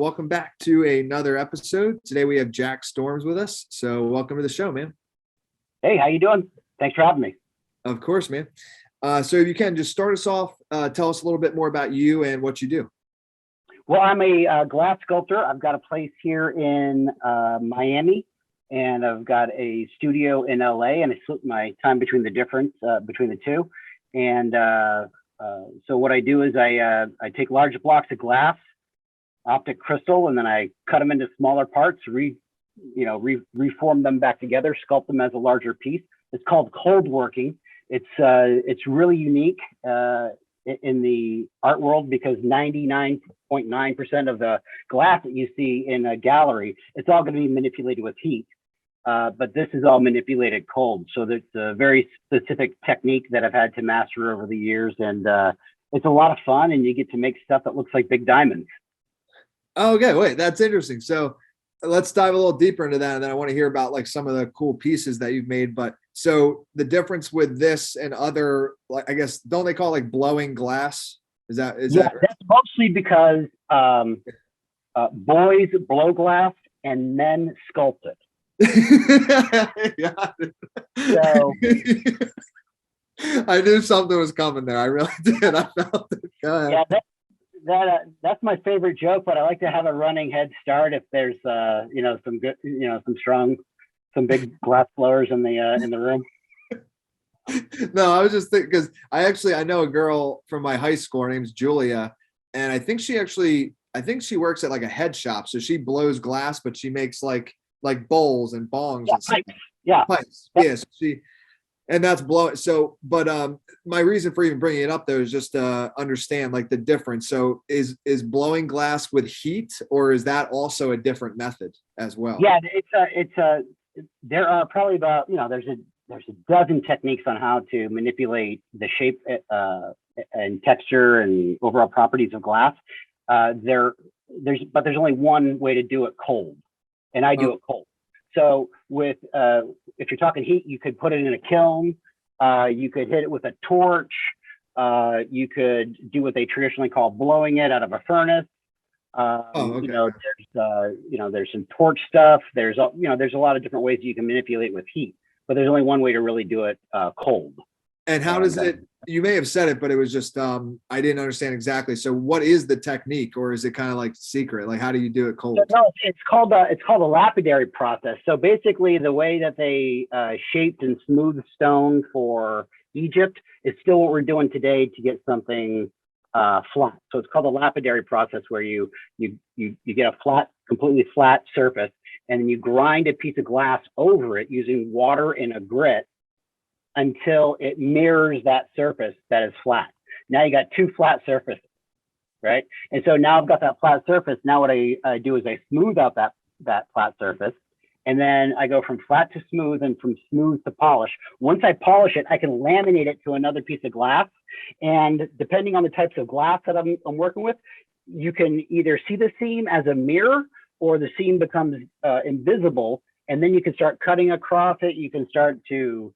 welcome back to another episode. Today we have Jack Storms with us. So welcome to the show, man. Hey, how you doing? Thanks for having me. Of course, man. So if you can just start us off, tell us a little bit more about you and what you do. Well, I'm a glass sculptor. I've got a place here in Miami, and I've got a studio in LA, and I split my time between the difference between the two. And so what I do is I take large blocks of glass, optic crystal, and then I cut them into smaller parts, reform them back together, sculpt them as a larger piece. It's called cold working. It's really unique in the art world because 99.9% of the glass that you see in a gallery, it's all going to be manipulated with heat. But this is all manipulated cold. So that's a very specific technique that I've had to master over the years. And it's a lot of fun, and you get to make stuff that looks like big diamonds. Okay, wait, that's interesting. So let's dive a little deeper into that. And then I want to hear about like some of the cool pieces that you've made. But so the difference with this and other, like, I guess, don't they call it like blowing glass? Is that right? That's mostly because boys blow glass and men sculpt it. Yeah. So I knew something was coming there. I really did. I felt it. Go ahead. Yeah, that's my favorite joke, but I like to have a running head start if there's some good, some big glass blowers in the room. No, I was just thinking because I know a girl from my high school. Her name's Julia, and I think she works at like a head shop. So she blows glass, but she makes like bowls and bongs and stuff. Pipes. Yep. Yeah. So and that's blowing. So, but my reason for even bringing it up though is just to understand like the difference. So is blowing glass with heat, or is that also a different method as well? Yeah, there are probably about, there's a dozen techniques on how to manipulate the shape and texture and overall properties of glass. There's only one way to do it cold, and I do it cold. So with if you're talking heat, you could put it in a kiln. You could hit it with a torch. You could do what they traditionally call blowing it out of a furnace. There's some torch stuff. There's a lot of different ways you can manipulate with heat, but there's only one way to really do it cold. And how does it? You may have said it, but it was just I didn't understand exactly. So what is the technique, or is it kind of like secret? Like how do you do it cold? No, it's called a lapidary process. So basically, the way that they shaped and smoothed stone for Egypt is still what we're doing today to get something flat. So it's called a lapidary process, where you get a completely flat surface, and then you grind a piece of glass over it using water and a grit until it mirrors that surface that is flat. Now you got two flat surfaces, right? And so now I've got that flat surface. Now what I do is I smooth out that flat surface, and then I go from flat to smooth and from smooth to polish. Once I polish it, I can laminate it to another piece of glass. And depending on the types of glass that I'm working with, you can either see the seam as a mirror, or the seam becomes invisible, and then you can start cutting across it. You can start to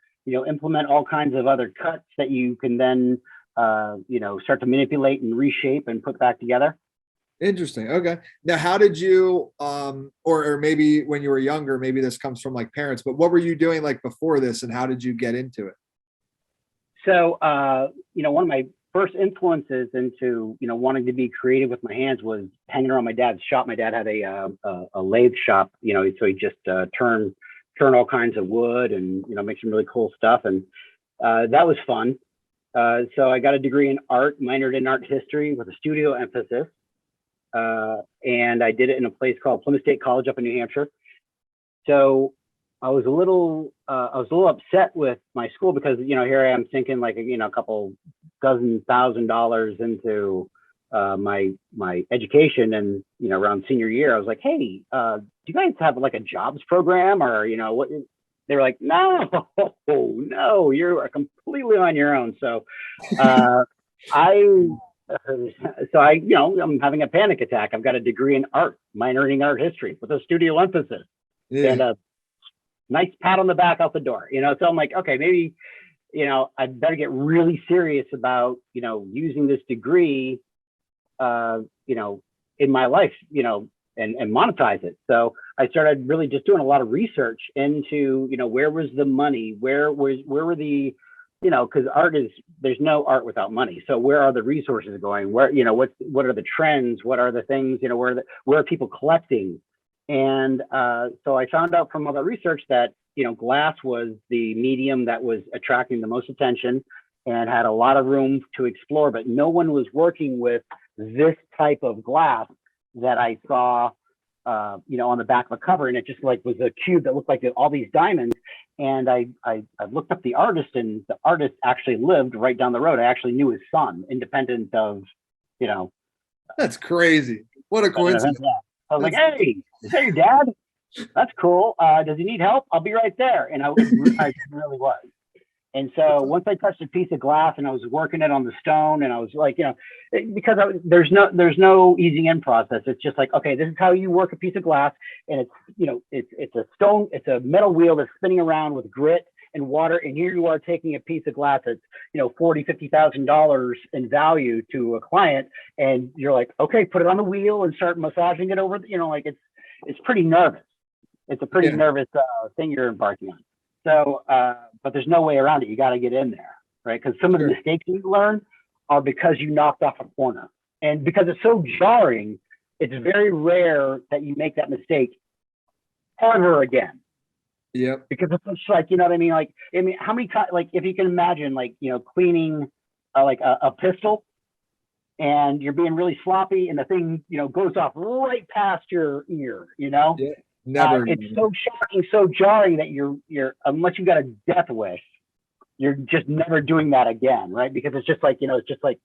implement all kinds of other cuts that you can then start to manipulate and reshape and put back together. Interesting. Okay. Now, how did you, or maybe when you were younger, maybe this comes from like parents, but what were you doing like before this, and how did you get into it? So, one of my first influences into, wanting to be creative with my hands was hanging around my dad's shop. My dad had a lathe shop, so he just turn all kinds of wood and, make some really cool stuff. And that was fun. So I got a degree in art, minored in art history with a studio emphasis. And I did it in a place called Plymouth State College up in New Hampshire. So I was a little upset with my school because, here I am thinking like, a couple dozen $1,000 into my education, and around senior year I was like, hey, do you guys have like a jobs program, or what? They were like, no, you are completely on your own. So I'm having a panic attack. I've got a degree in art, minoring in art history with a studio emphasis. Yeah. And a nice pat on the back out the door, so I'm like, okay, maybe I'd better get really serious about using this degree in my life, and monetize it. So I started really just doing a lot of research into, where was the money, where were the, because there's no art without money. So where are the resources going? Where, what are the trends? What are the things, where are people collecting? And so I found out from all the research that, glass was the medium that was attracting the most attention and had a lot of room to explore, but no one was working with this type of glass that I saw, on the back of a cover. And it just like was a cube that looked like all these diamonds. And I looked up the artist, and the artist actually lived right down the road. I actually knew his son, independent of, That's crazy. What a coincidence. I was like, hey, is that your dad? That's cool. Does he need help? I'll be right there. And I really was. And so once I touched a piece of glass and I was working it on the stone, and I was like, because there's no easing in process. It's just like, okay, this is how you work a piece of glass, and it's a stone, it's a metal wheel that's spinning around with grit and water, and here you are taking a piece of glass that's $40,000-$50,000 in value to a client, and you're like, okay, put it on the wheel and start massaging it over. It's pretty nervous. It's a pretty nervous thing you're embarking on. So, but there's no way around it. You got to get in there, right? Because some of the mistakes you learn are because you knocked off a corner. And because it's so jarring, it's very rare that you make that mistake ever again. Yep. Because it's just like, you know what I mean? Like, how many times, like, if you can imagine, like, cleaning like a pistol, and you're being really sloppy, and the thing, goes off right past your ear, Yeah. Never. It's so shocking, so jarring that you're unless you got a death wish, you're just never doing that again, right? Because it's just like, it's just like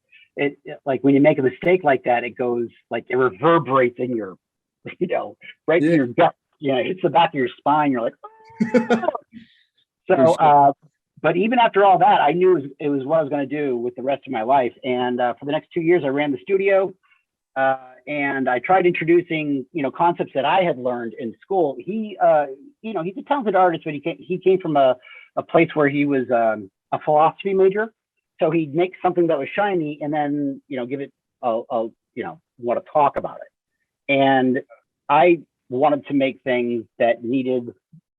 like when you make a mistake like that, it goes like it reverberates in your, right in your gut, it hits the back of your spine. You're like, oh. So, but even after all that, I knew it was what I was going to do with the rest of my life. And for the next 2 years, I ran the studio. And I tried introducing, concepts that I had learned in school. He's a talented artist, but he came from a place where he was a philosophy major. So he'd make something that was shiny and then, give it want to talk about it. And I wanted to make things that needed,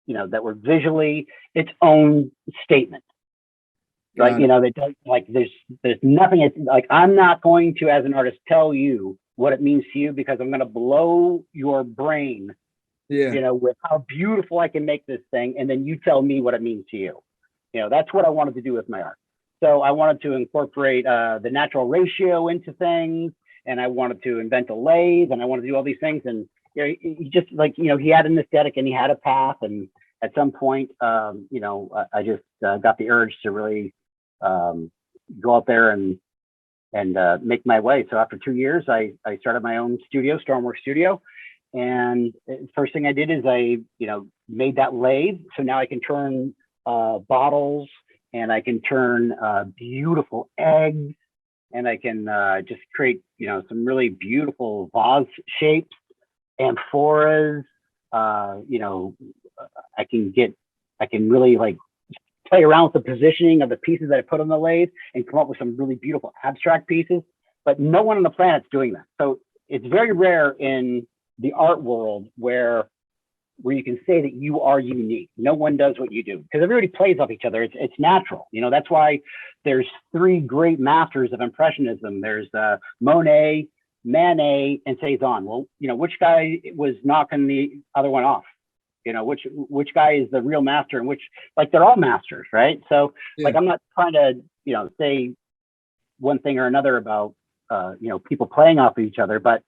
that were visually its own statement. Like, they don't, like, there's nothing, like, I'm not going to, as an artist, tell you what it means to you, because I'm going to blow your brain, with how beautiful I can make this thing. And then you tell me what it means to you. That's what I wanted to do with my art. So I wanted to incorporate the natural ratio into things, and I wanted to invent a lathe, and I wanted to do all these things. And he just, like, he had an aesthetic and he had a path. And at some point, I just got the urge to really go out there and make my way. So after 2 years, I started my own studio, Stormwater Studio. And first thing I did is I, made that lathe. So now I can turn bottles, and I can turn beautiful eggs, and I can just create, some really beautiful vase shapes, amphoras. I can really, like, play around with the positioning of the pieces that I put on the lathe and come up with some really beautiful abstract pieces, but no one on the planet's doing that. So it's very rare in the art world where you can say that you are unique. No one does what you do, because everybody plays off each other. It's natural. That's why there's 3 great masters of Impressionism. There's Monet, Manet, and Cezanne. Well, which guy was knocking the other one off? Which guy is the real master, and which, like, they're all masters, right? So, like, I'm not trying to, say one thing or another about, people playing off of each other, but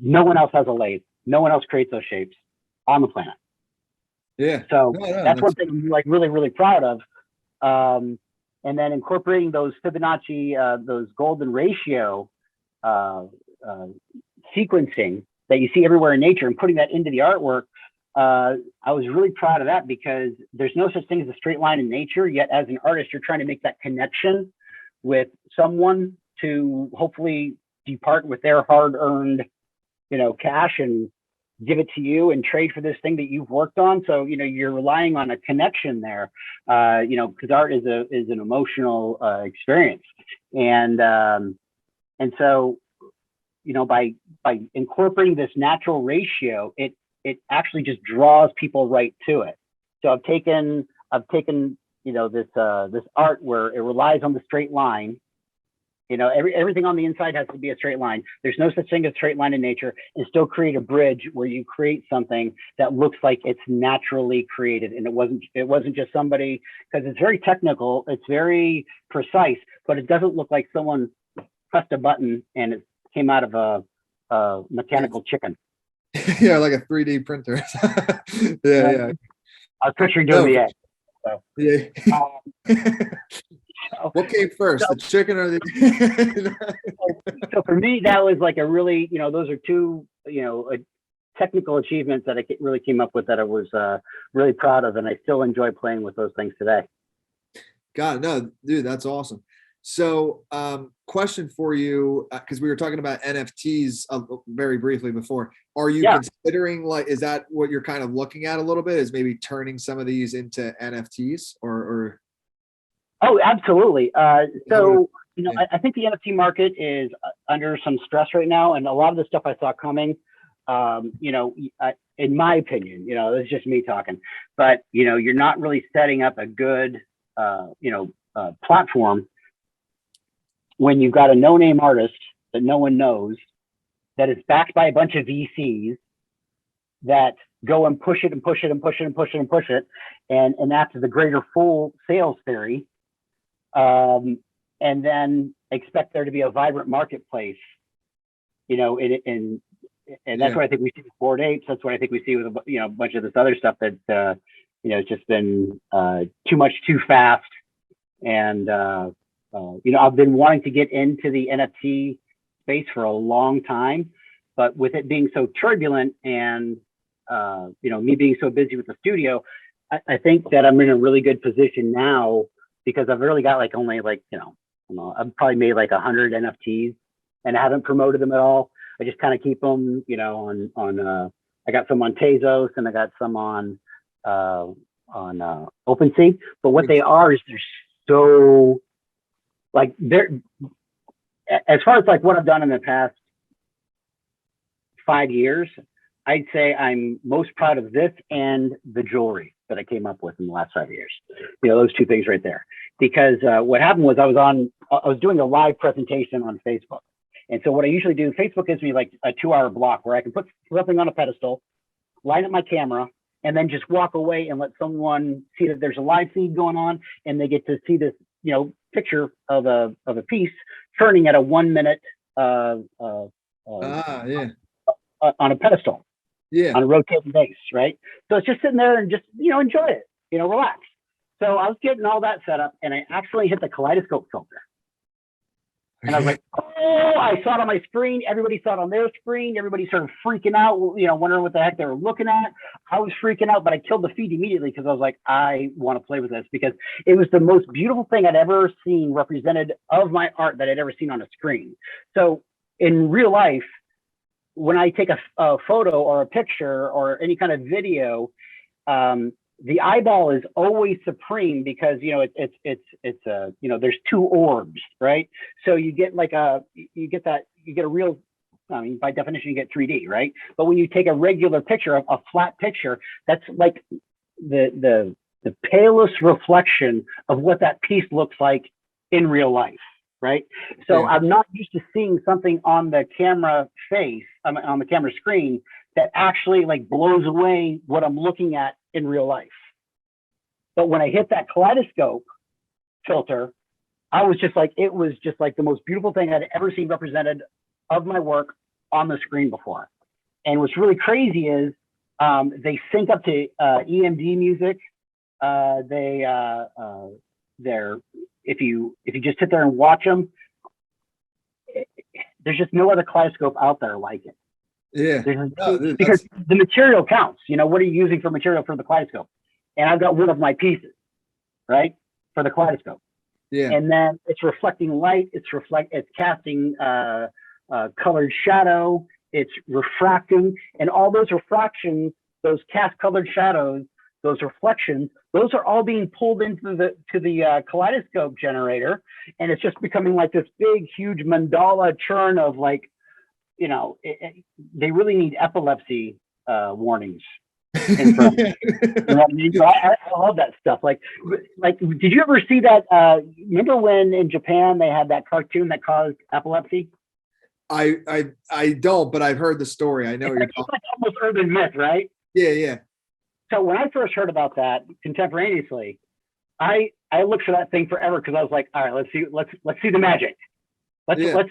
no one else has a lathe. No one else creates those shapes on the planet. Yeah. So that's one thing I'm, like, really, really proud of. And then incorporating those Fibonacci, those golden ratio sequencing that you see everywhere in nature, and putting that into the artwork. I was really proud of that, because there's no such thing as a straight line in nature, yet as an artist, you're trying to make that connection with someone to hopefully depart with their hard-earned, cash, and give it to you and trade for this thing that you've worked on. So, you're relying on a connection there, because art is an emotional experience. And so, by incorporating this natural ratio, it actually just draws people right to it. So I've taken this art where it relies on the straight line. Everything on the inside has to be a straight line. There's no such thing as straight line in nature, and still create a bridge where you create something that looks like it's naturally created. And it wasn't just somebody, because it's very technical, it's very precise, but it doesn't look like someone pressed a button and it came out of a mechanical chicken. Yeah, like a 3D printer. Yeah. I was picturing doing the egg. So, yeah. What came first, the chicken or the? So for me, that was like a really, those are two, technical achievements that I really came up with that I was really proud of, and I still enjoy playing with those things today. God, no, dude, that's awesome. So, question for you, because we were talking about NFTs very briefly before. Are you considering, like, is that what you're kind of looking at a little bit? Is maybe turning some of these into NFTs or? Oh, absolutely. I think the NFT market is under some stress right now, and a lot of the stuff I saw coming, in my opinion, it's just me talking, but you're not really setting up a good, platform when you've got a no-name artist that no one knows, that is backed by a bunch of VCs that go and push it and push it and push it and push it and push it, and that's the greater fool sales theory. And then expect there to be a vibrant marketplace, and that's what I think we see with Bored Apes. That's what I think we see with a bunch of this other stuff that it's just been too much too fast. And I've been wanting to get into the NFT space for a long time, but with it being so turbulent and me being so busy with the studio, I think that I'm in a really good position now, because I've really got I've probably made like 100 NFTs, and I haven't promoted them at all. I just kind of keep them, on I got some on Tezos, and I got some on OpenSea. But what they are is they're so they're, as far as like what I've done in the past 5 years, I'd say I'm most proud of this and the jewelry that I came up with in the last 5 years. Those two things right there. Because what happened was I was doing a live presentation on Facebook. And so what I usually do, Facebook gives me like a 2-hour block where I can put something on a pedestal, line up my camera, and then just walk away and let someone see that there's a live feed going on, and they get to see this, picture of a piece turning at a 1 minute on a pedestal. Yeah. On a rotating base, right? So it's just sitting there and just, enjoy it, relax. So I was getting all that set up, and I actually hit the Kaleidoscope filter. And I was like, oh, I saw it on my screen. Everybody saw it on their screen. Everybody started freaking out, wondering what the heck they were looking at. I was freaking out, but I killed the feed immediately because I was like, I want to play with this, because it was the most beautiful thing I'd ever seen represented of my art that I'd ever seen on a screen. So in real life, when I take a photo or a picture or any kind of video, the eyeball is always supreme, because it's there's two orbs, right? So you get a real, by definition you get 3D, right? But when you take a regular picture, a flat picture, that's like the palest reflection of what that piece looks like in real life. Right. So I'm not used to seeing something on the camera face, on the camera screen, that actually blows away what I'm looking at in real life. But when I hit that Kaleidoscope filter, it was just like the most beautiful thing I'd ever seen represented of my work on the screen before. And what's really crazy is they sync up to EMD music. They're if you just sit there and watch them, there's just no other Kaleidoscope out there like it. Yeah. Because the material counts. What are you using for material for the Kaleidoscope? And I've got one of my pieces, right, for the Kaleidoscope. Yeah. And then it's reflecting light. It's casting colored shadow. It's refracting, and all those refractions, those cast colored shadows, those reflections, those are all being pulled into the Kaleidoscope generator, and it's just becoming like this big, huge mandala churn of they really need epilepsy warnings in front. You know what I mean? I love that stuff. Like, did you ever see that? Remember when in Japan they had that cartoon that caused epilepsy? I don't, but I've heard the story. I know It's you're like, talking. it's like almost urban myth, right? Yeah. So when I first heard about that contemporaneously, I looked for that thing forever because I was like, all right, let's see the magic. Let's Yeah.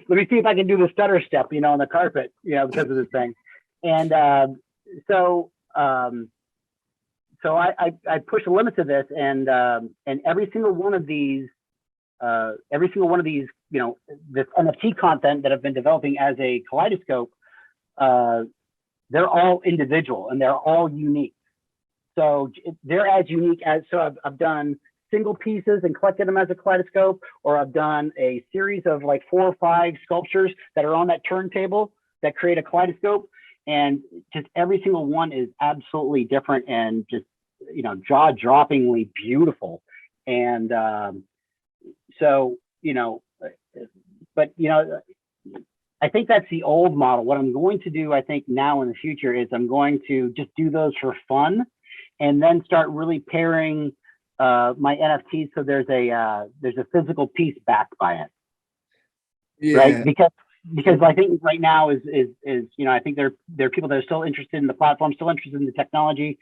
let me see if I can do the stutter step, on the carpet, because of this thing. And so I pushed the limits of this, and every single one of these, this NFT content that I've been developing as a Kaleidoscope, they're all individual and they're all unique. So they're as unique as, so I've done single pieces and collected them as a Kaleidoscope, or I've done a series of like 4 or 5 sculptures that are on that turntable that create a Kaleidoscope. And just every single one is absolutely different and just, jaw-droppingly beautiful. And but I think that's the old model. What I'm going to do, I think now in the future, is I'm going to just do those for fun, and then start really pairing my NFTs so there's a physical piece backed by it. Yeah. Right? Because I think right now is I think there are people that are still interested in the platform, still interested in the technology,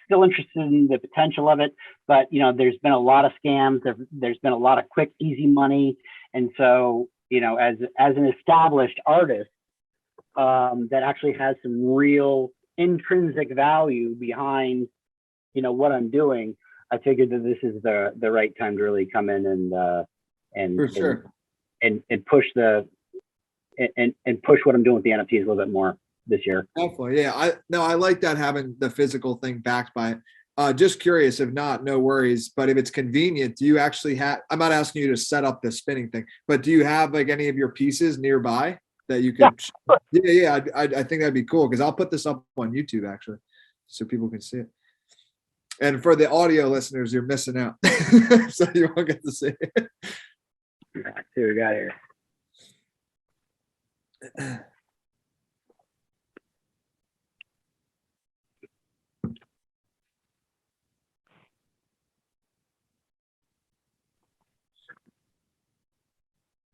still interested in the potential of it. But there's been a lot of scams. There's been a lot of quick, easy money, and so as an established artist that actually has some real intrinsic value behind what I'm doing, I figured that this is the right time to really come in and For sure. and push and push what I'm doing with the NFTs a little bit more this year. Definitely. Yeah. I like that, having the physical thing backed by it. Just curious, if not, no worries. But if it's convenient, do you actually have, I'm not asking you to set up the spinning thing, but do you have like any of your pieces nearby that you could? Yeah. I think that'd be cool, because I'll put this up on YouTube actually, so people can see it. And for the audio listeners, you're missing out. So you won't get to see it. Let's see what we got here.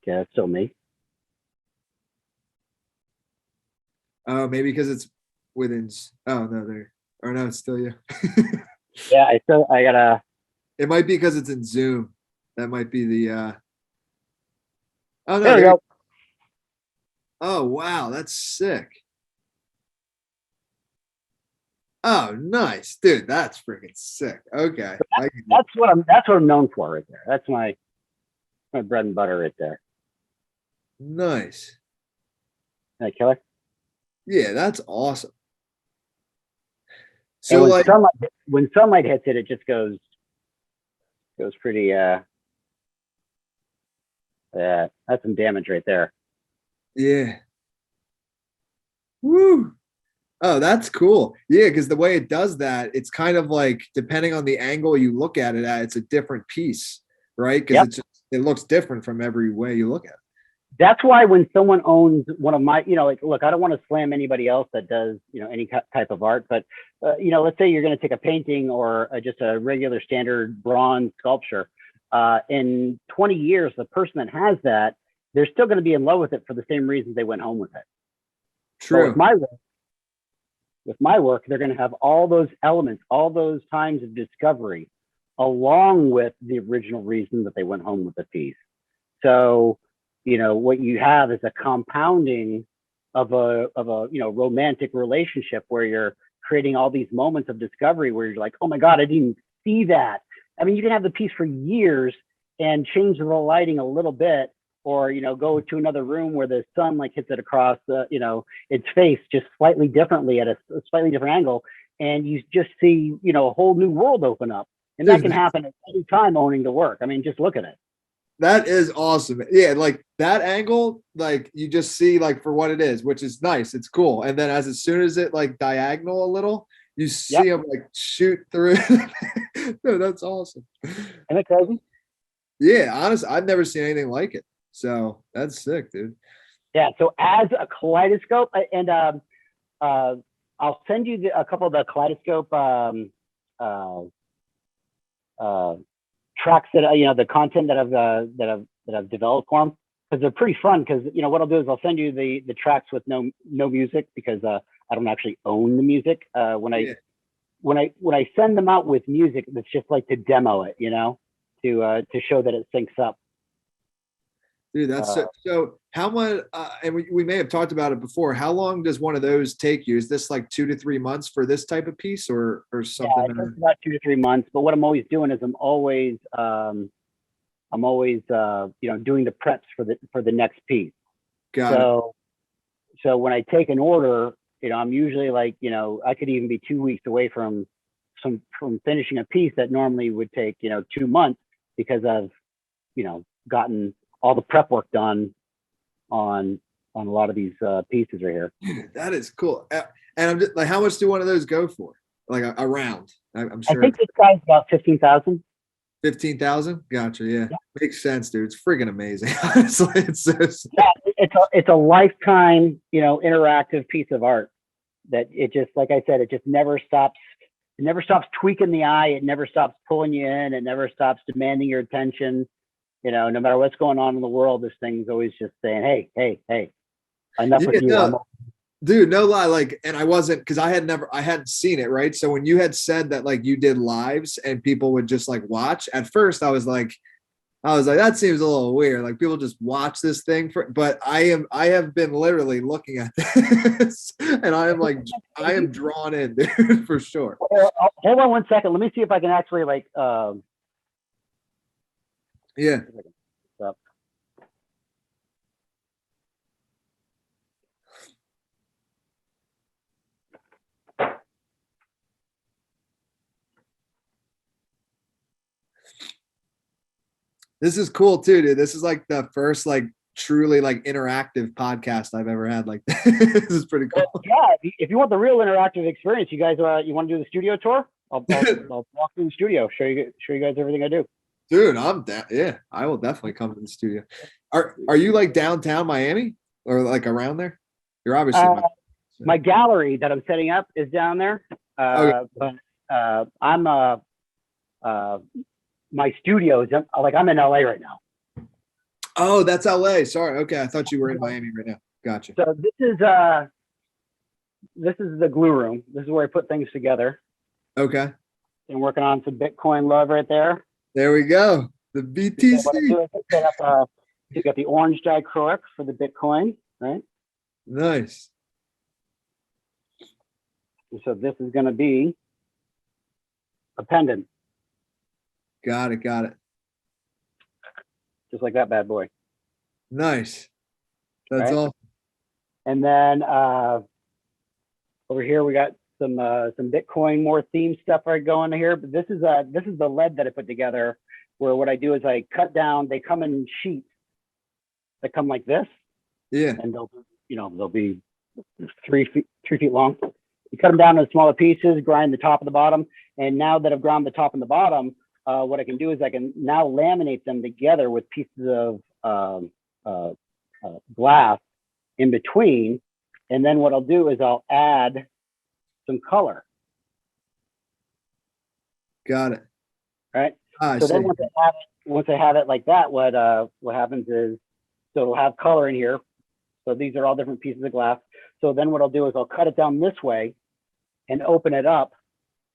Okay, that's still me. Oh, maybe because it's within. Oh no, there. Or no, it's still you. Yeah, I gotta. It might be because it's in Zoom. That might be the. Oh no! There we go. Oh wow, that's sick. Oh, nice, dude. That's freaking sick. Okay, That's what I'm known for right there. That's my bread and butter right there. nice. That killer. Yeah, that's awesome. And So like, when sunlight hits it, it just goes pretty. That's some damage right there. yeah. Woo. Oh, that's cool. Yeah, because the way it does that, it's kind of like, depending on the angle you look at it at, it's a different piece, right? Because it looks different from every way you look at it. That's why when someone owns one of my, look, I don't want to slam anybody else that does, any type of art, but, let's say you're going to take a painting or just a regular standard bronze sculpture. In 20 years, the person that has that, they're still going to be in love with it for the same reasons they went home with it. True. With my work, they're going to have all those elements, all those times of discovery, along with the original reason that they went home with the piece. So, what you have is a compounding of a romantic relationship where you're creating all these moments of discovery where you're like, oh my God, I didn't see that. I mean, you can have the piece for years and change the lighting a little bit, or go to another room where the sun hits it across its face just slightly differently at a slightly different angle, and you just see a whole new world open up. And that can happen at any time owning the work. I mean, just look at it. That is awesome. Yeah, like that angle, like you just see for what it is, which is nice. It's cool. And then as soon as it diagonal a little, you see them shoot through. No, that's awesome. Isn't it crazy? Yeah, honestly, I've never seen anything like it. So that's sick, dude. Yeah. So as a kaleidoscope, and I'll send you a couple of the kaleidoscope uh, uh, tracks that the content that I've developed for them, because they're pretty fun. Because what I'll do is I'll send you the tracks with no music, because I don't actually own the music. When I send them out with music, it's just like to demo it, to show that it syncs up. Dude, that's so how much, and we may have talked about it before. How long does one of those take you? Is this like 2 to 3 months for this type of piece or something? Yeah, it takes about 2 to 3 months. But what I'm always doing is I'm always doing the preps for the next piece. So when I take an order, I'm usually like, I could even be 2 weeks away from finishing a piece that normally would take 2 months, because I've gotten all the prep work done on a lot of these pieces right here. That is cool. And I'm just like, how much do one of those go for? Like a round? I'm sure. I think this guy's about 15,000. 15,000? Gotcha. Yeah. Makes sense, dude. It's friggin' amazing. Honestly, it's a lifetime, interactive piece of art that it just, like I said, it just never stops. It never stops tweaking the eye. It never stops pulling you in. It never stops demanding your attention. No matter what's going on in the world, this thing's always just saying, hey, enough with you. Dude, no lie. Like, and I wasn't, because I hadn't seen it, right? So when you had said that, like, you did lives and people would just like watch, at first I was like, that seems a little weird. Like, people just watch this thing but I have been literally looking at this and I am drawn in, dude, for sure. Hold on 1 second. Let me see if I can actually yeah. This is cool too, dude. This is like the first like truly like interactive podcast I've ever had. Like, this is pretty cool. Yeah, if you want the real interactive experience, you guys you want to do the studio tour? I'll walk through the studio, show you guys everything I do. Dude, I'm down. Yeah, I will definitely come to the studio. Are you like downtown Miami or like around there? You're obviously my gallery that I'm setting up is down there. But I'm my studio is like, I'm in LA right now. Oh, that's LA. Sorry. Okay, I thought you were in Miami right now. Gotcha. So this is the glue room. This is where I put things together. Okay. And working on some Bitcoin love right there. There we go. The BTC. So what I do is set up, you got the orange diacrylic for the Bitcoin, right? Nice. And so this is going to be a pendant. Got it. Just like that bad boy. Nice. That's awesome. And then over here we got some Bitcoin, more theme stuff right going here. But this is the lead that I put together, where what I do is I cut down. They come in sheets that come like this. Yeah. And they'll be 3 feet long. You cut them down into smaller pieces, grind the top and the bottom. And now that I've ground the top and the bottom, what I can do is I can now laminate them together with pieces of glass in between. And then what I'll do is I'll add some color. Got it. Right. So then once I have it like that, what happens is, so it'll have color in here. So these are all different pieces of glass. So then what I'll do is I'll cut it down this way and open it up.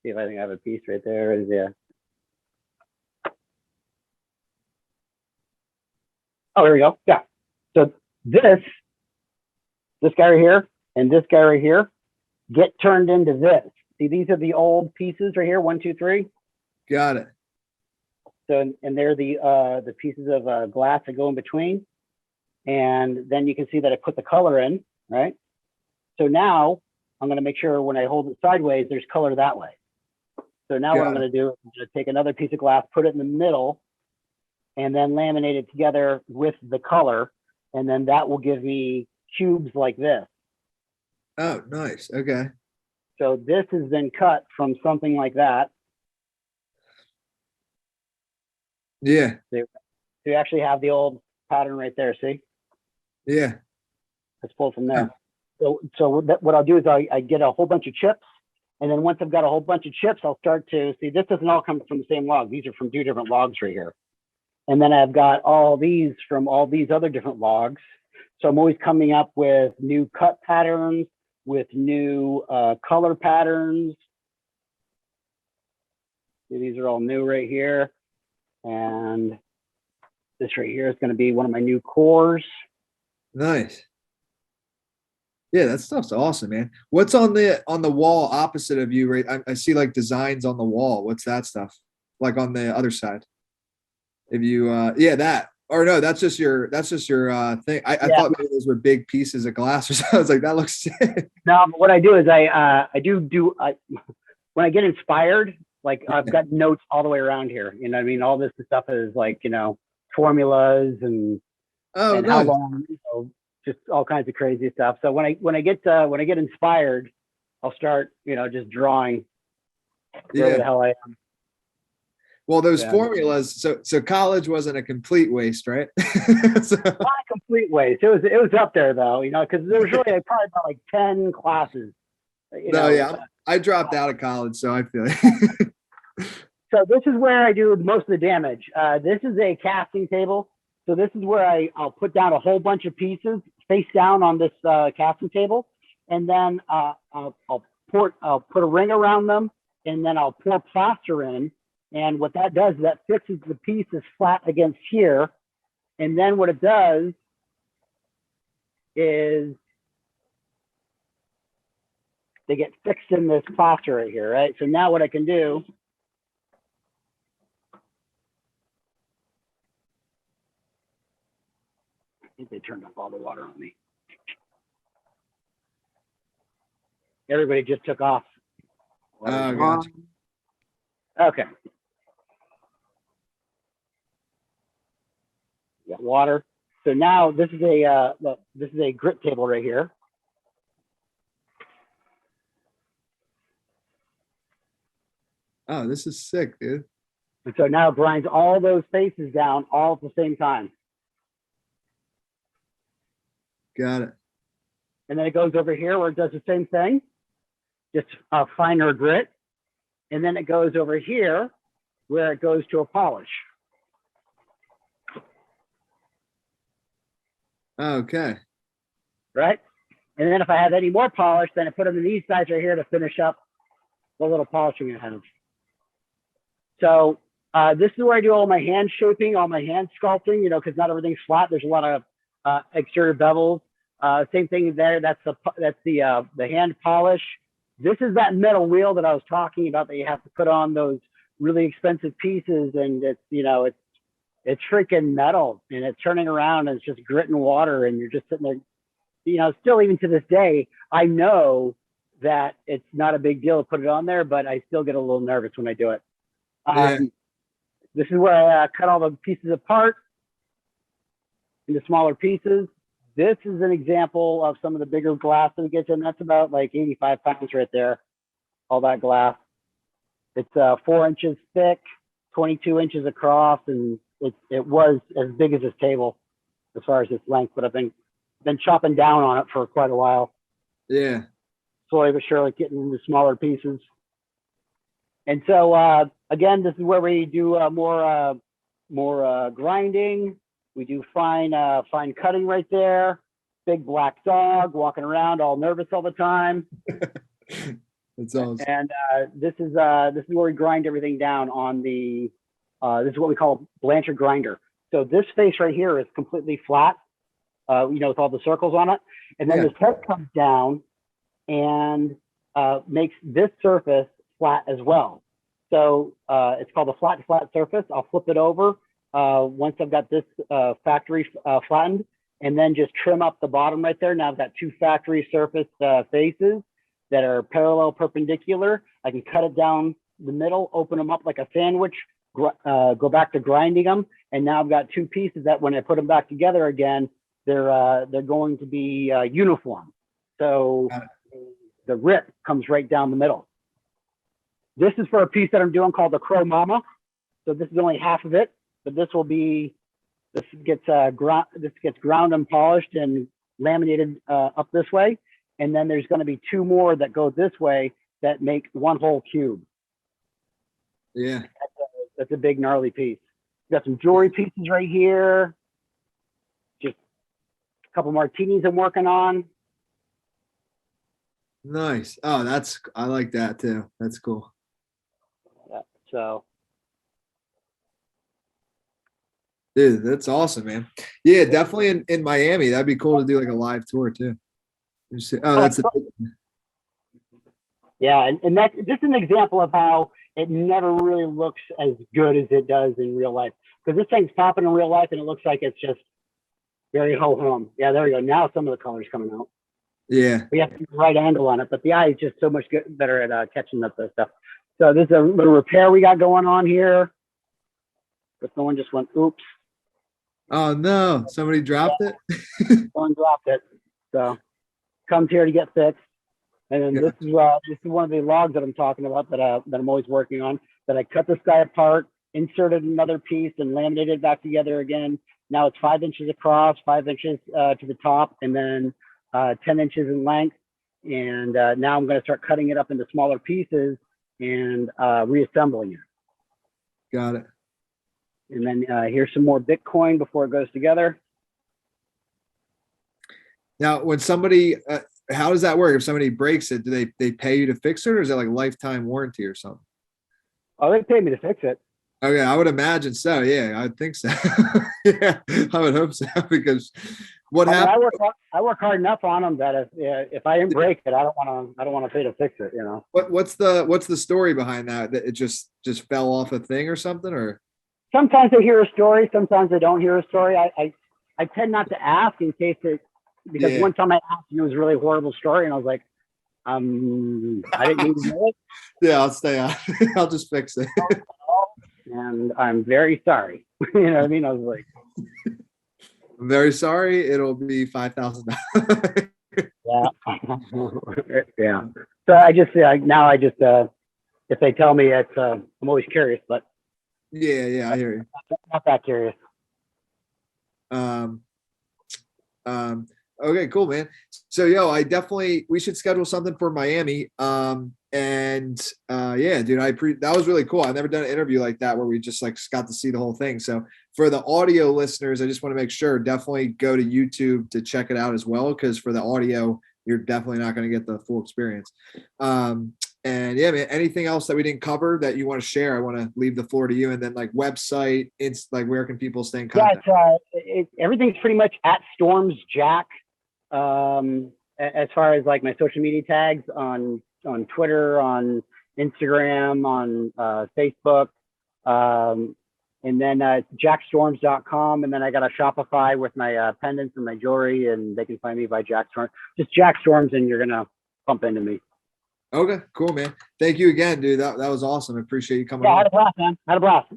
See if I think I have a piece right there. Yeah. Oh, here we go. Yeah. So this guy right here and this guy right here get turned into this. See, these are the old pieces right here. 1, 2, 3. Got it. So, and they're the pieces of glass that go in between. And then you can see that I put the color in, right? So now I'm going to make sure when I hold it sideways, there's color that way. So now what I'm going to do is I'm going to take another piece of glass, put it in the middle, and then laminate it together with the color. And then that will give me cubes like this. Oh, nice. Okay. So this has been cut from something like that. Yeah. So you actually have the old pattern right there, see? Yeah. Let's pull from there. So what I'll do is I get a whole bunch of chips. And then once I've got a whole bunch of chips, I'll start to see, this doesn't all come from the same log. These are from 2 different logs right here. And then I've got all these from all these other different logs. So I'm always coming up with new cut patterns, with new color patterns. See, these are all new right here. And this right here is going to be one of my new cores. Nice. Yeah, that stuff's awesome, man. What's on the wall opposite of you? Right, I see like designs on the wall. What's that stuff? Like on the other side? If you, yeah, that. Or no, that's just your thing. I thought maybe those were big pieces of glass or something. I was like, that looks sick. No, but what I do is I when I get inspired, like I've got notes all the way around here. You know what I mean? All this stuff is like, you know, formulas and nice. how long, you know, just all kinds of crazy stuff. So when I get inspired, I'll start, you know, just drawing wherever the hell I am. Well, those formulas. So college wasn't a complete waste, right? Not a complete waste. It was up there though, you know, because there was really probably about like 10 classes. I dropped out of college, so I feel it. So this is where I do most of the damage. This is a casting table. So this is where I'll put down a whole bunch of pieces face down on this casting table, and then I'll put a ring around them, and then I'll pour plaster in. And what that does is that fixes the pieces flat against here. And then what it does is they get fixed in this plaster right here, right? So now what I can do I think they turned off all the water on me. Everybody just took off. Oh, gotcha. Okay. Got water. So now this is a grit table right here. Oh, this is sick, dude. And so now it grinds all those faces down all at the same time. Got it. And then it goes over here where it does the same thing, just a finer grit. And then it goes over here where it goes to a polish. Okay. Right? And then if I have any more polish, then I put them in these sides right here to finish up the little polishing I have. So this is where I do all my hand shaping, all my hand sculpting, you know, because not everything's flat. There's a lot of exterior bevels. Same thing there. That's the hand polish. This is that metal wheel that I was talking about that you have to put on those really expensive pieces, and it's, you know, it's freaking metal, and it's turning around, and it's just grit and water, and you're just sitting there, you know. Still, even to this day, I know that it's not a big deal to put it on there, but I still get a little nervous when I do it. This is where I cut all the pieces apart into smaller pieces. This is an example of some of the bigger glass that we get in. That's about like 85 pounds right there, all that glass. It's 4 inches thick, 22 inches across, and it was as big as this table as far as its length, but I've been chopping down on it for quite a while. Yeah. Slowly but surely getting into smaller pieces. And so, again, this is where we do more grinding. We do fine cutting right there. Big black dog walking around all nervous all the time. That's awesome. And this is where we grind everything down on the, this is what we call a Blanchard grinder. So this face right here is completely flat, you know, with all the circles on it. And then this head comes down and makes this surface flat as well. So it's called a flat to flat surface. I'll flip it over once I've got this factory flattened, and then just trim up the bottom right there. Now I've got 2 factory surface faces that are parallel perpendicular. I can cut it down the middle, open them up like a sandwich, go back to grinding them, and now I've got 2 pieces that when I put them back together again, they're going to be uniform. So the rip comes right down the middle. This is for a piece that I'm doing called the Crow Mama. So this is only half of it, but this gets ground and polished and laminated up this way. And then there's going to be 2 more that go this way that make one whole cube. Yeah. That's a big gnarly piece. Got some jewelry pieces right here. Just a couple martinis I'm working on. Nice. Oh, I like that too. That's cool. Yeah, so. Dude, that's awesome, man. Yeah, definitely in Miami. That'd be cool to do like a live tour too. That's yeah, and that's just an example of how it never really looks as good as it does in real life. Because this thing's popping in real life and it looks like it's just very ho-hum. Yeah, there we go. Now some of the color's coming out. Yeah. We have the right angle on it, but the eye is just so much better at catching up this stuff. So this is a little repair we got going on here. But someone just went, oops. Oh no, somebody dropped it. Someone dropped it. So comes here to get fixed. And then this is one of the logs that I'm talking about that I'm always working on, that I cut this guy apart, inserted another piece and laminated it back together again. Now it's 5 inches across, 5 inches to the top, and then 10 inches in length. And now I'm going to start cutting it up into smaller pieces and reassembling it. Got it. And then here's some more Bitcoin before it goes together. Now, when somebody, how does that work? If somebody breaks it, do they pay you to fix it, or is it like lifetime warranty or something? Oh, they pay me to fix it. Okay, I would imagine so. Yeah, I would think so. Yeah, I would hope so, because what happened? I work hard enough on them that if I didn't break it, I don't want to pay to fix it. You know. What's the story behind that? That it just fell off a thing or something, or? Sometimes I hear a story. Sometimes I don't hear a story. I tend not to ask in case because one time I asked, it was a really horrible story, and I was like, I didn't need to know it. Yeah, I'll stay on. I'll just fix it. And I'm very sorry. You know what I mean? I was like, I'm very sorry. It'll be $5,000. Yeah. Yeah. So now if they tell me it's, I'm always curious, but. Yeah, I hear you. Not that curious. Okay, cool, man. So we should schedule something for Miami. Yeah, dude, that was really cool. I've never done an interview like that where we just like got to see the whole thing. So for the audio listeners, I just want to make sure, definitely go to YouTube to check it out as well, because for the audio, you're definitely not going to get the full experience. And yeah, man, anything else that we didn't cover that you want to share? I want to leave the floor to you, and then like website, it's like, where can people stay in contact? Yeah, everything's pretty much at Storms Jack. As far as like my social media tags on Twitter, on Instagram, on Facebook, and then jackstorms.com, and then I got a Shopify with my pendants and my jewelry, and they can find me by Jack Storms. Just Jack Storms, and you're gonna bump into me. Okay, cool, man. Thank you again, dude. That was awesome. I appreciate you coming. Yeah, on. had a blast, man. Had a blast.